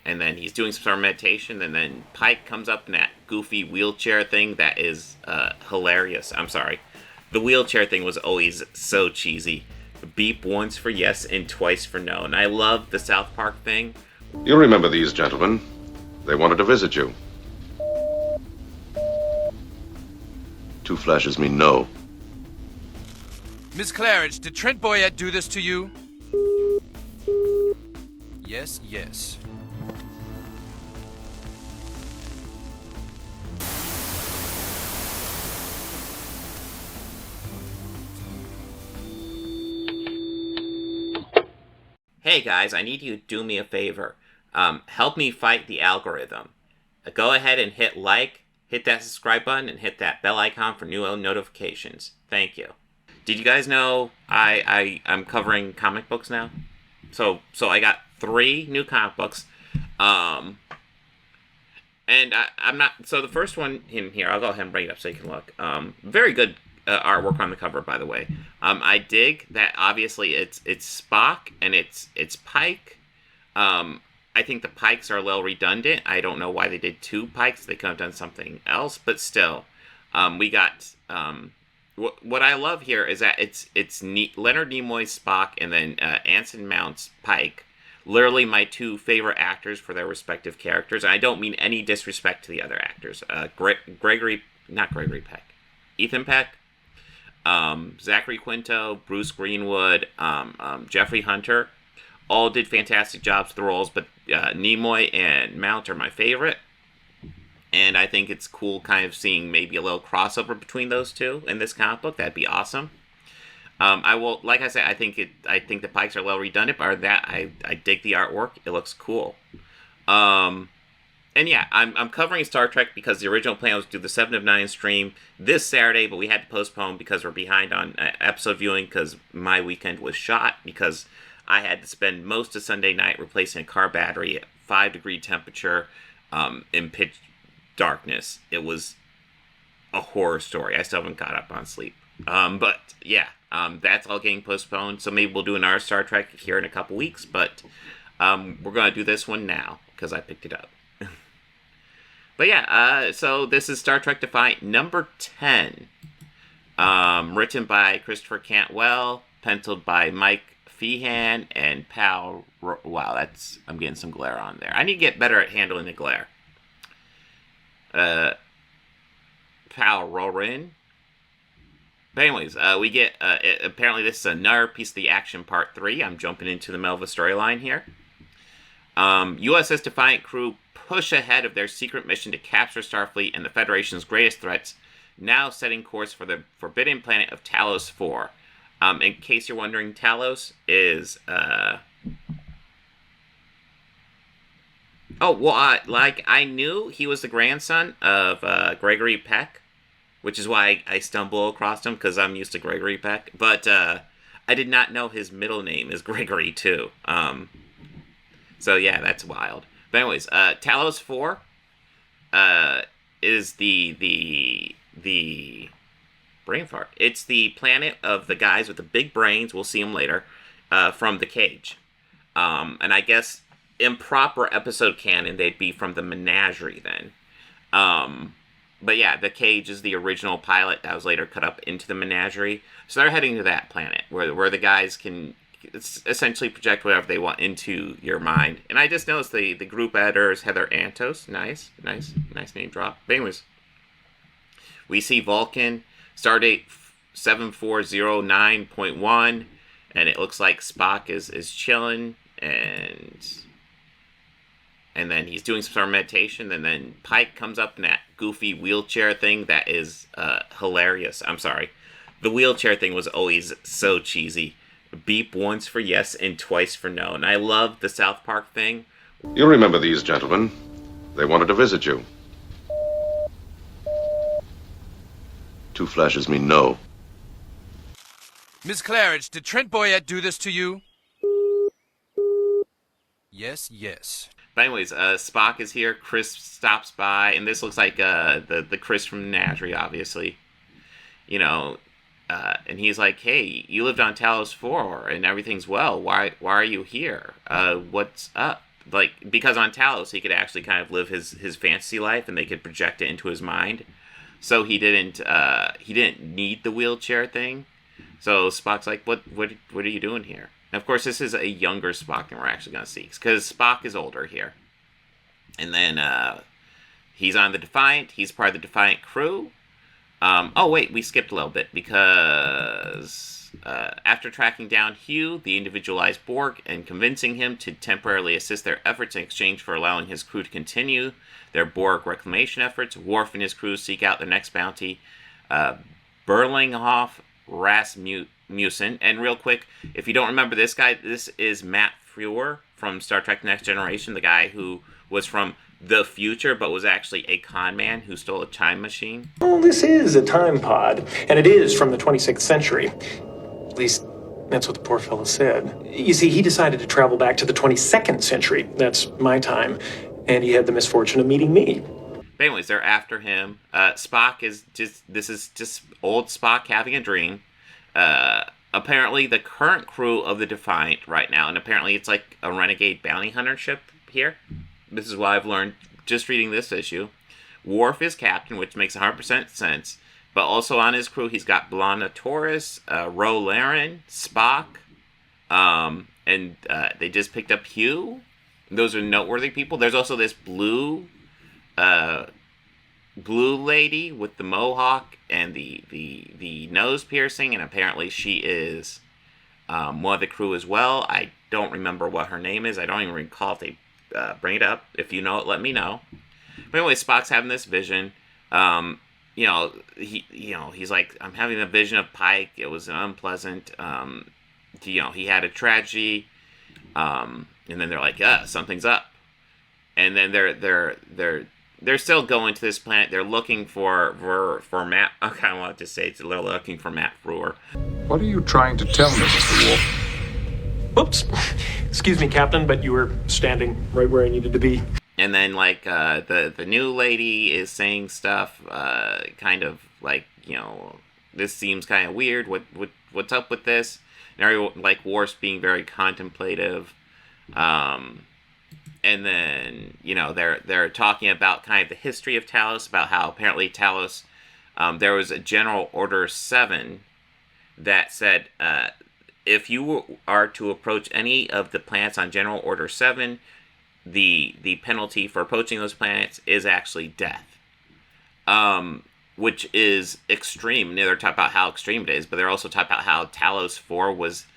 and then he's doing some sort of meditation, and then Pike comes up in that goofy wheelchair thing that is hilarious. I'm sorry. The wheelchair thing was always so cheesy. Beep once for yes and twice for no. And I love the South Park thing. You'll remember these gentlemen. They wanted to visit you. Two flashes mean no. Miss Claridge, did Trent Boyette do this to you? Yes, yes. Hey guys, I need you to do me a favor. Help me fight the algorithm. Go ahead and hit like, hit that subscribe button, and hit that bell icon for new notifications. Thank you. Did you guys know I'm covering comic books now? So I got 3 new comic books. And I'm not... So the first one in here, I'll go ahead and bring it up so you can look. Very good artwork on the cover, by the way. I dig that obviously it's Spock and it's Pike. I think the Pikes are a little redundant. I don't know why they did 2 Pikes. They could have done something else, but still. We got... What I love here is that it's Leonard Nimoy's Spock and then Anson Mount's Pike. Literally my 2 favorite actors for their respective characters. And I don't mean any disrespect to the other actors. Ethan Peck, Zachary Quinto, Bruce Greenwood, Jeffrey Hunter, all did fantastic jobs with the roles, but Nimoy and Mount are my favorite. And I think it's cool kind of seeing maybe a little crossover between those 2 in this comic book. That'd be awesome. I will, like I said, I think the Pikes are a little redundant, but I dig the artwork. It looks cool. And yeah, I'm covering Star Trek because the original plan was to do the 7 of 9 stream this Saturday, but we had to postpone because we're behind on episode viewing because my weekend was shot because I had to spend most of Sunday night replacing a car battery at 5-degree temperature in pitch darkness. It was a horror story. I still haven't got up on sleep. But yeah, that's all getting postponed. So maybe we'll do another Star Trek here in a couple weeks. But we're going to do this one now because I picked it up. But yeah, so this is Star Trek Defiant number 10. Written by Christopher Cantwell, penciled by Mike Feehan, and Pal... Wow, I'm getting some glare on there. I need to get better at handling the glare. Pal Rorin. But anyways, we get, apparently this is another piece of the action part 3. I'm jumping into the middle of a storyline here. USS Defiant crew push ahead of their secret mission to capture Starfleet and the Federation's greatest threats, now setting course for the forbidden planet of Talos 4. In case you're wondering, Talos is, oh, well, I knew he was the grandson of Gregory Peck, which is why I stumble across him, because I'm used to Gregory Peck. But I did not know his middle name is Gregory, too. So, yeah, that's wild. But anyways, Talos 4 is the brain fart. It's the planet of the guys with the big brains, we'll see them later, from The Cage. And I guess... improper episode canon, they'd be from the Menagerie then. But yeah, The Cage is the original pilot that was later cut up into the Menagerie. So they're heading to that planet where the guys can essentially project whatever they want into your mind. And I just noticed the group editor is Heather Antos. Nice name drop. But anyways, we see Vulcan, stardate 7409.1, and it looks like Spock is chilling, and then he's doing some sort of meditation, and then Pike comes up in that goofy wheelchair thing that is hilarious. I'm sorry. The wheelchair thing was always so cheesy. Beep once for yes and twice for no. And I love the South Park thing. You'll remember these gentlemen. They wanted to visit you. 2 flashes mean no. Miss Claridge, did Trent Boyette do this to you? Yes, yes. But anyways, Spock is here. Chris stops by, and this looks like the Chris from Menagerie, obviously. You know, and he's like, "Hey, you lived on Talos 4, and everything's well. Why are you here? What's up?" because on Talos he could actually kind of live his fantasy life, and they could project it into his mind. So he didn't need the wheelchair thing. So Spock's like, what are you doing here? And of course, this is a younger Spock than we're actually going to see, because Spock is older here. And then he's on the Defiant. He's part of the Defiant crew. Oh, wait, we skipped a little bit, because after tracking down Hugh, the individualized Borg, and convincing him to temporarily assist their efforts in exchange for allowing his crew to continue their Borg reclamation efforts, Worf and his crew seek out their next bounty, Berlinghoff Rasmussen. And real quick, if you don't remember this guy, this is Matt Frewer from Star Trek Next Generation, the guy who was from the future, but was actually a con man who stole a time machine. Well, this is a time pod, and it is from the 26th century. At least, that's what the poor fellow said. You see, he decided to travel back to the 22nd century. That's my time. And he had the misfortune of meeting me. But anyways, they're after him. Spock is this is just old Spock having a dream. Apparently, the current crew of the Defiant right now, and apparently it's like a renegade bounty hunter ship here. This is what I've learned just reading this issue. Worf is captain, which makes 100% sense. But also on his crew, he's got Blonda Torres, Laren, Spock, and they just picked up Hugh. Those are noteworthy people. There's also this blue lady with the mohawk and the nose piercing, and apparently she is one of the crew as well. I don't remember what her name is. I don't even recall if they bring it up. If you know it, let me know. But anyway, Spock's having this vision. He's like, I'm having a vision of Pike. It was unpleasant. He had a tragedy. And then they're like, something's up. And then they're still going to this planet. They're looking for Matt. I kind of wanted to say they're looking for Matt Frewer. What are you trying to tell me, Mr. Wolf? Whoops. Excuse me, Captain, but you were standing right where I needed to be. And then, like, the new lady is saying stuff, kind of like, this seems kind of weird. What's up with this? And everyone, like, Worf's being very contemplative. And then, they're talking about kind of the history of Talos, about how apparently Talos, there was a General Order 7 that said, if you are to approach any of the planets on General Order 7, the penalty for approaching those planets is actually death. Which is extreme. They're talking about how extreme it is, but they're also talking about how Talos 4 was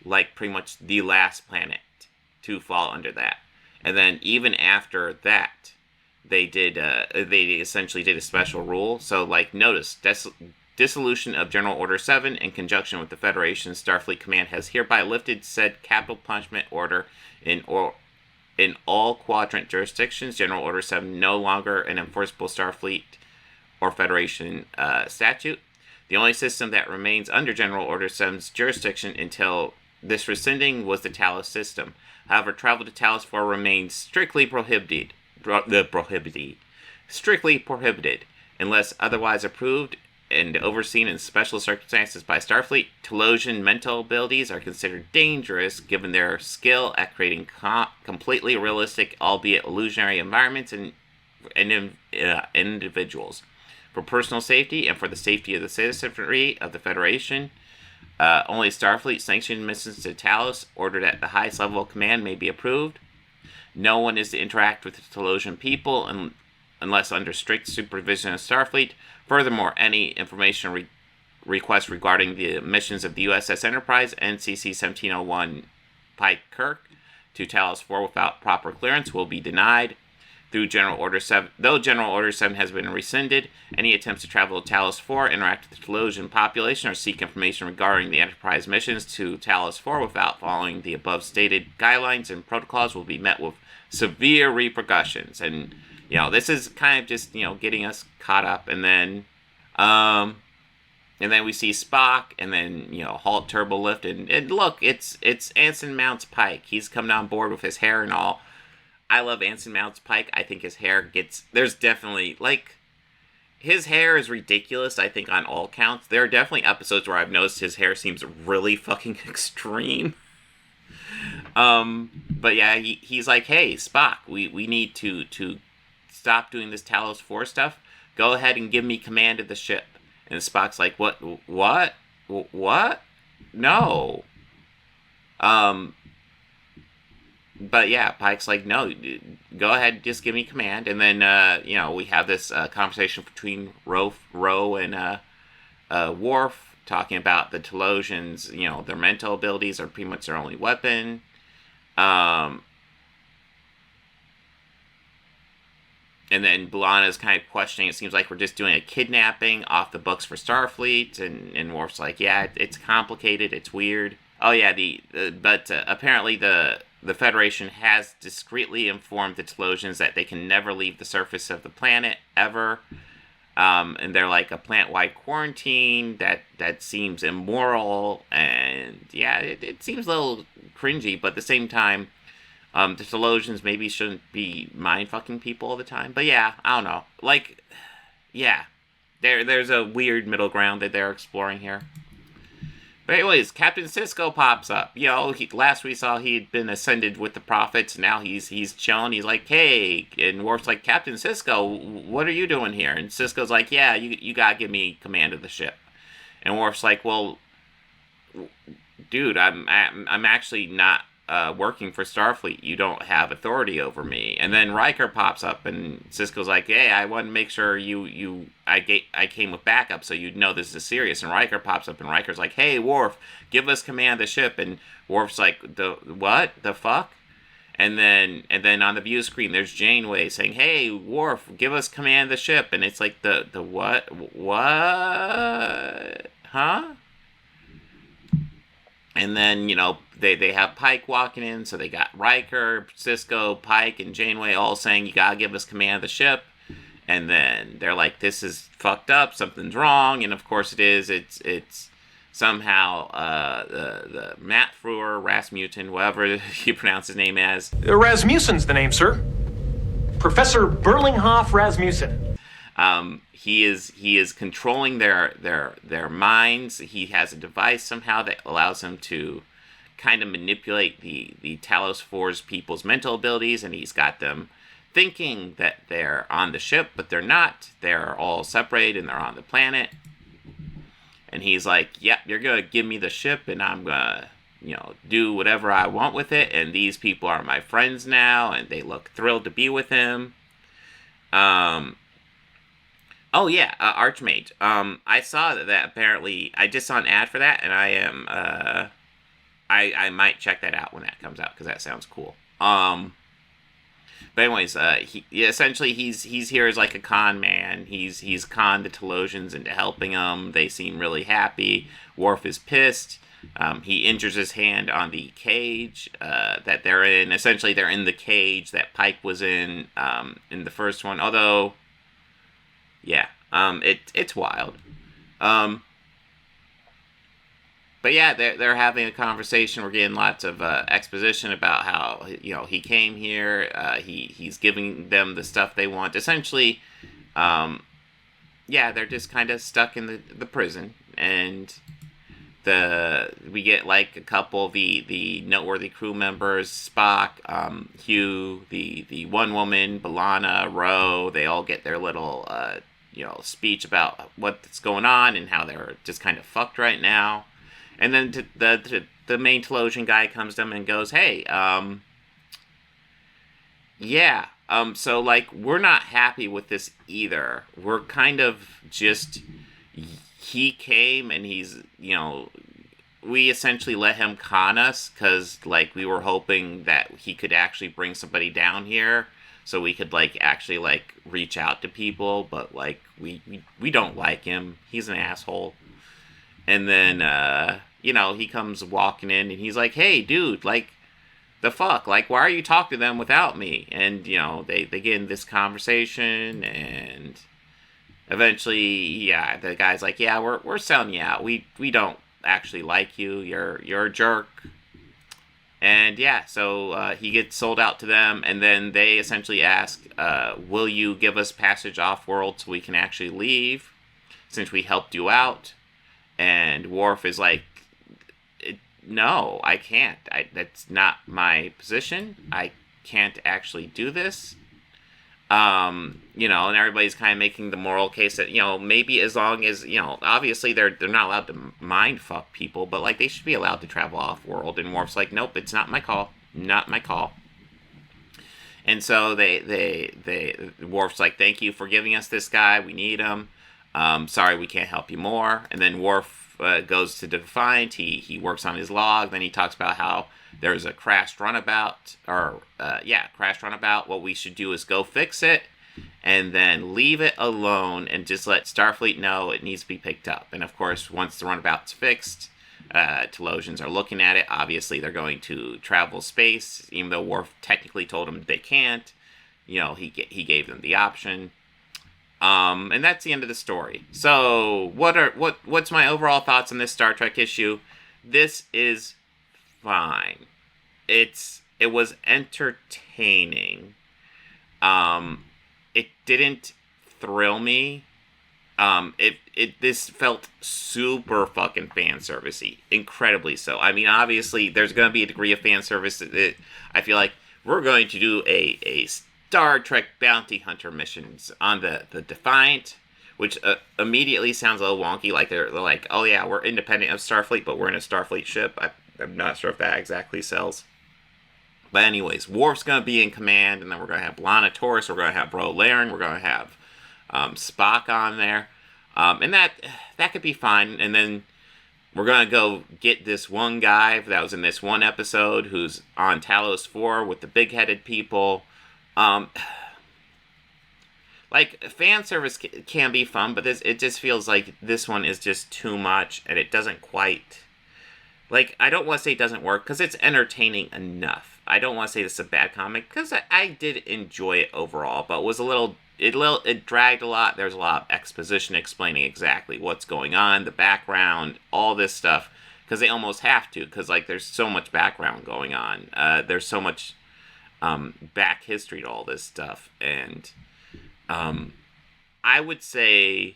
like pretty much the last planet to fall under that. And then even after that, they essentially did a special rule. So, like, notice, dissolution of General Order 7 in conjunction with the Federation Starfleet Command has hereby lifted said capital punishment order in all quadrant jurisdictions. General Order 7 no longer an enforceable Starfleet or Federation statute. The only system that remains under General Order 7's jurisdiction until this rescinding was the Talos system. However, travel to Talos 4 remains strictly prohibited, unless otherwise approved and overseen in special circumstances by Starfleet. Talosian mental abilities are considered dangerous given their skill at creating completely realistic, albeit illusionary environments and individuals. For personal safety and for the safety of the citizenry of the Federation, only Starfleet-sanctioned missions to Talos, ordered at the highest level of command, may be approved. No one is to interact with the Talosian people unless under strict supervision of Starfleet. Furthermore, any information requests regarding the missions of the USS Enterprise, NCC 1701 Pike Kirk, to Talos 4 without proper clearance will be denied. Though General Order 7 has been rescinded, any attempts to travel to Talos 4, interact with the Talosian population, or seek information regarding the Enterprise missions to Talos 4 without following the above stated guidelines and protocols will be met with severe repercussions. And, this is kind of just, getting us caught up. And then we see Spock, and then, halt turbo lift. And look, it's Anson Mount's Pike. He's coming on board with his hair and all. I love Anson Mount's Pike. I think his hair there's definitely, his hair is ridiculous, I think, on all counts. There are definitely episodes where I've noticed his hair seems really fucking extreme. And But yeah, he's like, hey, Spock, we need to stop doing this Talos 4 stuff. Go ahead and give me command of the ship. And Spock's like, what? No. But yeah, Pike's like, no, go ahead, just give me command. And then, we have this conversation between Ro and Worf, talking about the Talosians, their mental abilities are pretty much their only weapon. And then B'Elanna's kind of questioning, it seems like we're just doing a kidnapping off the books for Starfleet. And Worf's like, yeah, it's complicated, it's weird. Oh yeah, but apparently the Federation has discreetly informed the Talosians that they can never leave the surface of the planet, ever. And they're like a plant-wide quarantine that seems immoral. And yeah, it seems a little cringy, but at the same time, the Talosians maybe shouldn't be mind-fucking people all the time. But yeah, I don't know. Like, yeah. There's a weird middle ground that they're exploring here. But anyways, Captain Sisko pops up. Last we saw he'd been ascended with the prophets. Now he's chilling. He's like, hey. And Worf's like, Captain Sisko, what are you doing here? And Sisko's like, yeah, you gotta give me command of the ship. And Worf's like, well, dude, I'm actually not working for Starfleet. You don't have authority over me. And then Riker pops up, and Sisko's like, hey, I want to make sure I came with backup so you'd know this is serious. And Riker pops up, and Riker's like, hey, Worf, give us command of the ship. And Worf's like, the what? The fuck? And then on the view screen, there's Janeway saying, hey, Worf, give us command of the ship. And it's like, the what? What? Huh? And then, they have Pike walking in, so they got Riker, Sisko, Pike, and Janeway all saying, you gotta give us command of the ship. And then they're like, this is fucked up, something's wrong, and of course it is. It's somehow the Matt Frewer, Rasmussen, whatever you pronounce his name as. Rasmussen's the name, sir. Professor Berlinghoff Rasmussen. He is controlling their minds. He has a device somehow that allows him to kind of manipulate the Talos 4's people's mental abilities, and he's got them thinking that they're on the ship, but they're not. They're all separated, and they're on the planet. And he's like, yep, you're going to give me the ship, and I'm going to, do whatever I want with it, and these people are my friends now, and they look thrilled to be with him. Oh yeah, Archmage. I saw that apparently, I just saw an ad for that, and I am, I might check that out when that comes out, because that sounds cool. But anyways, he's here as like a con man. He's conned the Talosians into helping him. They seem really happy. Worf is pissed. He injures his hand on the cage that they're in. Essentially, they're in the cage that Pike was in the first one. Although, yeah, it's wild. But yeah, they're having a conversation. We're getting lots of exposition about how he came here. He's giving them the stuff they want. Essentially, they're just kind of stuck in the prison, and we get like a couple of the noteworthy crew members: Spock, Hugh, the one woman, B'Elanna, Ro. They all get their little speech about what's going on and how they're just kind of fucked right now. And then the main Talosian guy comes to them and goes, hey, so, like, we're not happy with this either. We're kind of just, he came and he's, we essentially let him con us because, like, we were hoping that he could actually bring somebody down here so we could, like, actually, like, reach out to people. But, like, we don't like him. He's an asshole. And then, he comes walking in and he's like, hey, dude, like, the fuck? Like, why are you talking to them without me? And, they get in this conversation, and eventually, the guy's like, yeah, we're selling you out. We don't actually like you. You're a jerk. And, so he gets sold out to them, and then they essentially ask, will you give us passage off-world so we can actually leave, since we helped you out? And Worf is like, no, I can't. That's not my position. I can't actually do this. You know, and everybody's kind of making the moral case that, you know, maybe as long as, you know, obviously they're not allowed to mind fuck people, but like they should be allowed to travel off world. And Worf's like, nope, it's not my call, not my call. And so Worf's like, thank you for giving us this guy. We need him. Sorry, we can't help you more. And then Worf goes to Defiant. He works on his log. Then he talks about how there's a crashed runabout, crashed runabout. What we should do is go fix it and then leave it alone and just let Starfleet know it needs to be picked up. And of course, once the runabout's fixed, Talosians are looking at it. Obviously, they're going to travel space, even though Worf technically told them they can't. You know, he gave them the option. And that's the end of the story. So, what's my overall thoughts on this Star Trek issue? This is fine. It was entertaining. It didn't thrill me. This felt super fucking fan servicey, incredibly so. I mean, obviously, there's going to be a degree of fan service that I feel like we're going to do a Star Trek bounty hunter missions on the Defiant, which immediately sounds a little wonky. Like they're like, oh yeah, we're independent of Starfleet, but we're in a Starfleet ship. I'm not sure if that exactly sells. But anyways, Worf's going to be in command, and then we're going to have Lana Torres, we're going to have Laren, we're going to have Spock on there. And that could be fine. And then we're going to go get this one guy that was in this one episode who's on Talos 4 with the big-headed people. Like, fan service can be fun, but it just feels like this one is just too much, and it doesn't quite... Like, I don't want to say it doesn't work, because it's entertaining enough. I don't want to say this is a bad comic, because I did enjoy it overall, but it dragged a lot. There's a lot of exposition explaining exactly what's going on, the background, all this stuff, because they almost have to, because, like, there's so much background going on. There's so much back history to all this stuff, and I would say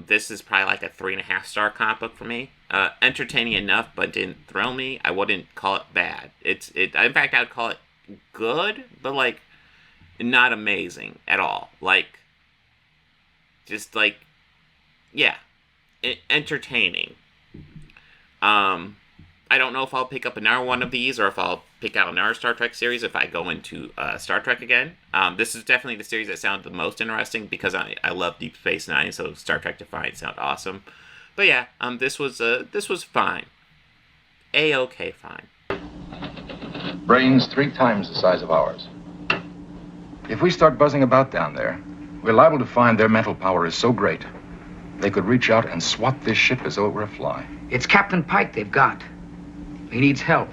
this is probably like a 3.5-star comic book for me. Entertaining enough, but didn't thrill me. I wouldn't call it bad. In fact, I would call it good, but like not amazing at all. Like, just like, yeah, entertaining. I don't know if I'll pick up another one of these or if I'll pick out another Star Trek series if I go into Star Trek again. This is definitely the series that sounded the most interesting because I love Deep Space Nine, so Star Trek Defiant sounded awesome. But yeah, this was fine. A-okay fine. Brains 3 times the size of ours. If we start buzzing about down there, we're liable to find their mental power is so great, they could reach out and swat this ship as though it were a fly. It's Captain Pike they've got. He needs help.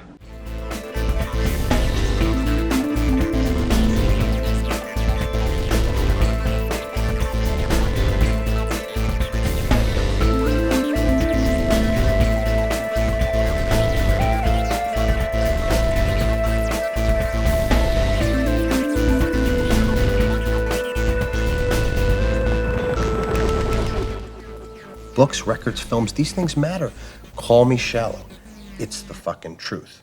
Books, records, films, these things matter. Call me shallow. It's the fucking truth.